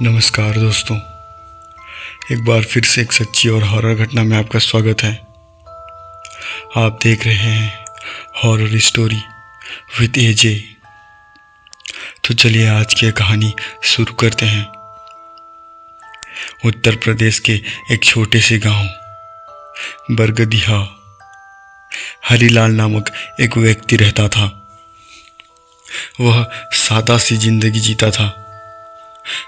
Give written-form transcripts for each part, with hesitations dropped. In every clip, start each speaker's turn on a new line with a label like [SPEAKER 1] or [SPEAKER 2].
[SPEAKER 1] नमस्कार दोस्तों, एक बार फिर से एक सच्ची और हॉरर घटना में आपका स्वागत है। आप देख रहे हैं हॉरर स्टोरी विद एजे। तो चलिए आज की कहानी शुरू करते हैं। उत्तर प्रदेश के एक छोटे से गांव बरगदिहा हरिलाल नामक एक व्यक्ति रहता था। वह सादा सी जिंदगी जीता था।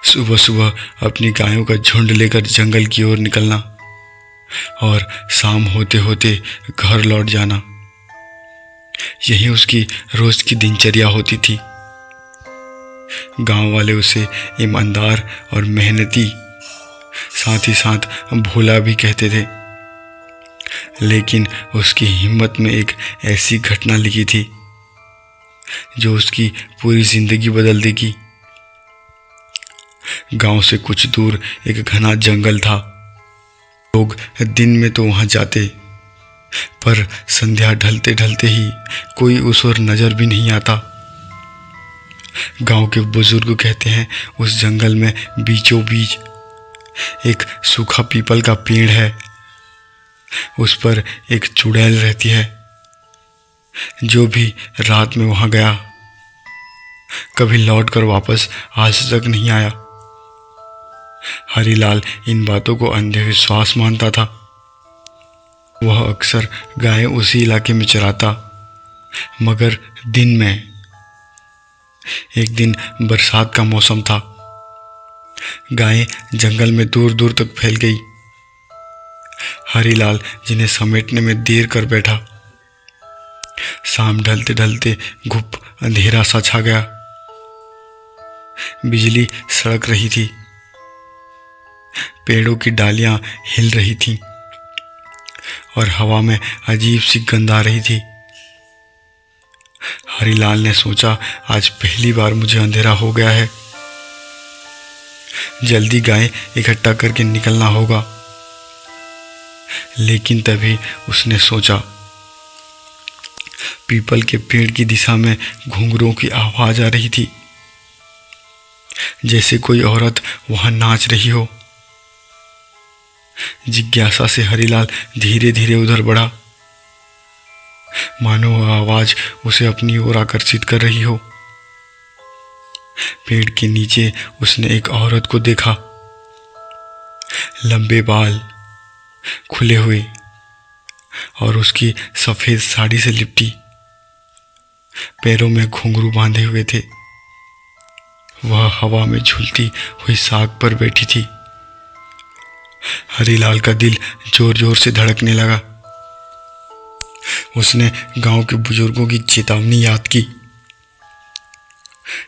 [SPEAKER 1] सुबह सुबह अपनी गायों का झुंड लेकर जंगल की ओर निकलना और शाम होते होते घर लौट जाना, यही उसकी रोज की दिनचर्या होती थी। गांव वाले उसे ईमानदार और मेहनती, साथ ही साथ भोला भी कहते थे। लेकिन उसकी हिम्मत में एक ऐसी घटना लिखी थी जो उसकी पूरी जिंदगी बदल देगी। गांव से कुछ दूर एक घना जंगल था। लोग दिन में तो वहां जाते, पर संध्या ढलते ढलते ही कोई उस ओर नजर भी नहीं आता। गांव के बुजुर्ग कहते हैं उस जंगल में बीचों बीच एक सूखा पीपल का पेड़ है। उस पर एक चुड़ैल रहती है। जो भी रात में वहां गया कभी लौट कर वापस आज तक नहीं आया। हरिलाल इन बातों को अंधविश्वास मानता था। वह अक्सर गायें उसी इलाके में चराता, मगर दिन में एक दिन बरसात का मौसम था। गायें जंगल में दूर दूर तक फैल गई। हरिलाल जिन्हें समेटने में देर कर बैठा। शाम ढलते ढलते घुप अंधेरा सा छा गया। बिजली सड़क रही थी। पेड़ों की डालियां हिल रही थीं और हवा में अजीब सी गंध आ रही थी। हरिलाल ने सोचा, आज पहली बार मुझे अंधेरा हो गया है। जल्दी गायें इकट्ठा करके निकलना होगा। लेकिन तभी उसने सोचा, पीपल के पेड़ की दिशा में घुंघरूओं की आवाज आ रही थी, जैसे कोई औरत वहां नाच रही हो। जिज्ञासा से हरिलाल धीरे धीरे उधर बढ़ा, मानो वह आवाज उसे अपनी ओर आकर्षित कर रही हो। पेड़ के नीचे उसने एक औरत को देखा। लंबे बाल खुले हुए और उसकी सफेद साड़ी से लिपटी, पैरों में घुंघरू बांधे हुए थे। वह हवा में झूलती हुई साग पर बैठी थी। हरिलाल का दिल जोर जोर से धड़कने लगा। उसने गांव के बुजुर्गों की चेतावनी याद की।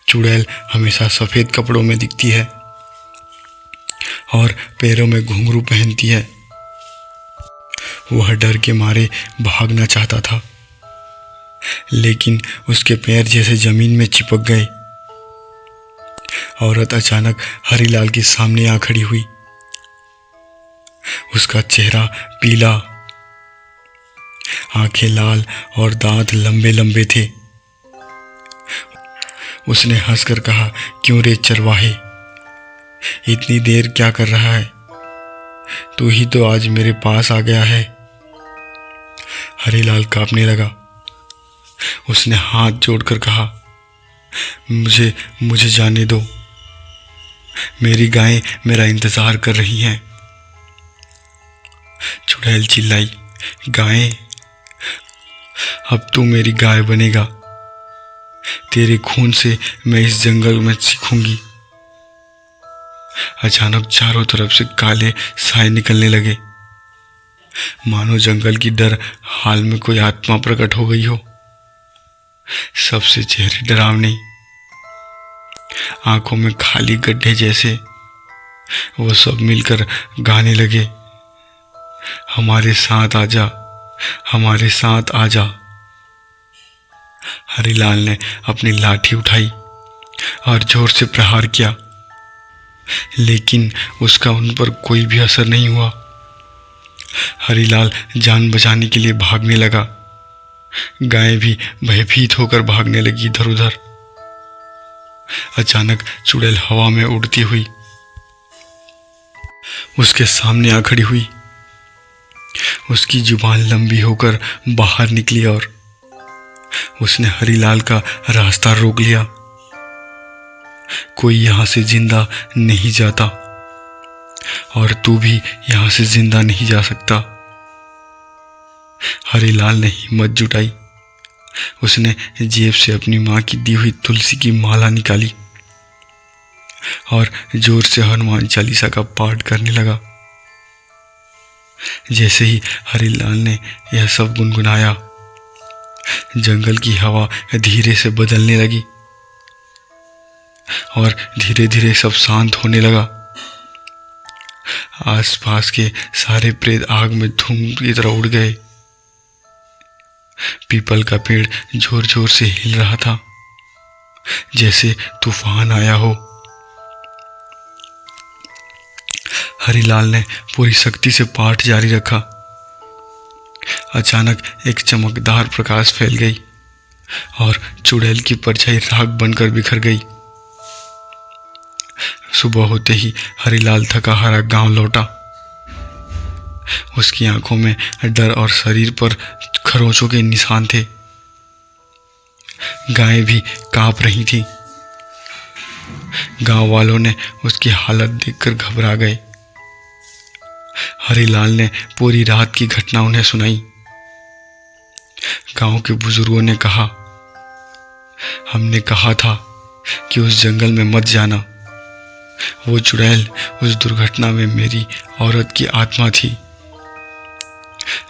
[SPEAKER 1] चुड़ैल हमेशा सफेद कपड़ों में दिखती है और पैरों में घुंघरू पहनती है। वह डर के मारे भागना चाहता था, लेकिन उसके पैर जैसे जमीन में चिपक गए। औरत अचानक हरिलाल के सामने आ खड़ी हुई। उसका चेहरा पीला, आंखें लाल और दांत लंबे लंबे थे। उसने हंसकर कहा, क्यों रे चरवाहे, इतनी देर क्या कर रहा है? तू ही तो आज मेरे पास आ गया है। हरिलाल कांपने लगा। उसने हाथ जोड़कर कहा, मुझे जाने दो। मेरी गायें मेरा इंतजार कर रही हैं। चुड़ैल चिल्लाई, गायें? अब तू मेरी गाय बनेगा। तेरे खून से मैं इस जंगल में सीखूंगी। अचानक चारों तरफ से काले साए निकलने लगे, मानो जंगल की डर हाल में कोई आत्मा प्रकट हो गई हो। सबसे चेहरे डरावने, आंखों में खाली गड्ढे जैसे। वो सब मिलकर गाने लगे, हमारे साथ आजा, हमारे साथ आजा। हरिलाल ने अपनी लाठी उठाई और जोर से प्रहार किया, लेकिन उसका उन पर कोई भी असर नहीं हुआ। हरिलाल जान बचाने के लिए भागने लगा। गायें भी भयभीत होकर भागने लगी इधर उधर। अचानक चुड़ैल हवा में उड़ती हुई उसके सामने आ खड़ी हुई। उसकी जुबान लंबी होकर बाहर निकली और उसने हरिलाल का रास्ता रोक लिया। कोई यहाँ से जिंदा नहीं जाता और तू भी यहाँ से जिंदा नहीं जा सकता। हरिलाल ने हिम्मत जुटाई। उसने जेब से अपनी माँ की दी हुई तुलसी की माला निकाली और जोर से हनुमान चालीसा का पाठ करने लगा। जैसे ही हरिलाल ने यह सब गुनगुनाया, जंगल की हवा धीरे से बदलने लगी और धीरे धीरे सब शांत होने लगा। आसपास के सारे प्रेत आग में धूम की तरह उड़ गए। पीपल का पेड़ जोर जोर से हिल रहा था, जैसे तूफान आया हो। हरिलाल ने पूरी शक्ति से पाठ जारी रखा। अचानक एक चमकदार प्रकाश फैल गई और चुड़ैल की परछाई राख बनकर बिखर गई। सुबह होते ही हरिलाल थका हारा गांव लौटा। उसकी आंखों में डर और शरीर पर खरोंचों के निशान थे। गायें भी कांप रही थीं। गांव वालों ने उसकी हालत देखकर घबरा गए। हरिलाल ने पूरी रात की घटना उन्हें सुनाई। गांव के बुजुर्गों ने कहा, हमने कहा था कि उस जंगल में मत जाना। वो चुड़ैल उस दुर्घटना में मेरी औरत की आत्मा थी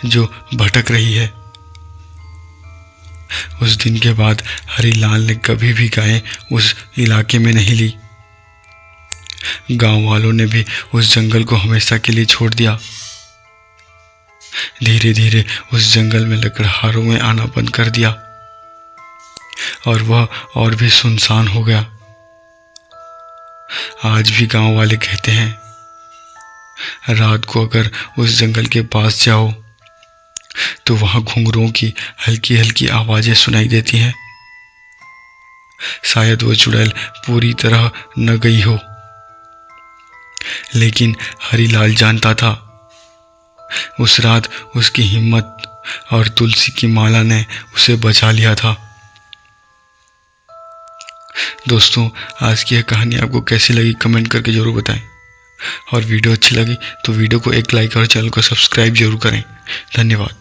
[SPEAKER 1] जो भटक रही है। उस दिन के बाद हरिलाल ने कभी भी गायें उस इलाके में नहीं ली। गांव वालों ने भी उस जंगल को हमेशा के लिए छोड़ दिया। धीरे धीरे उस जंगल में लकड़हारों में आना बंद कर दिया और वह और भी सुनसान हो गया। आज भी गांव वाले कहते हैं, रात को अगर उस जंगल के पास जाओ तो वहां घुंघरूओं की हल्की हल्की आवाजें सुनाई देती हैं। शायद वो चुड़ैल पूरी तरह न गई हो, लेकिन हरिलाल जानता था उस रात उसकी हिम्मत और तुलसी की माला ने उसे बचा लिया था। दोस्तों, आज की यह कहानी आपको कैसी लगी कमेंट करके जरूर बताएं और वीडियो अच्छी लगी तो वीडियो को एक लाइक और चैनल को सब्सक्राइब जरूर करें। धन्यवाद।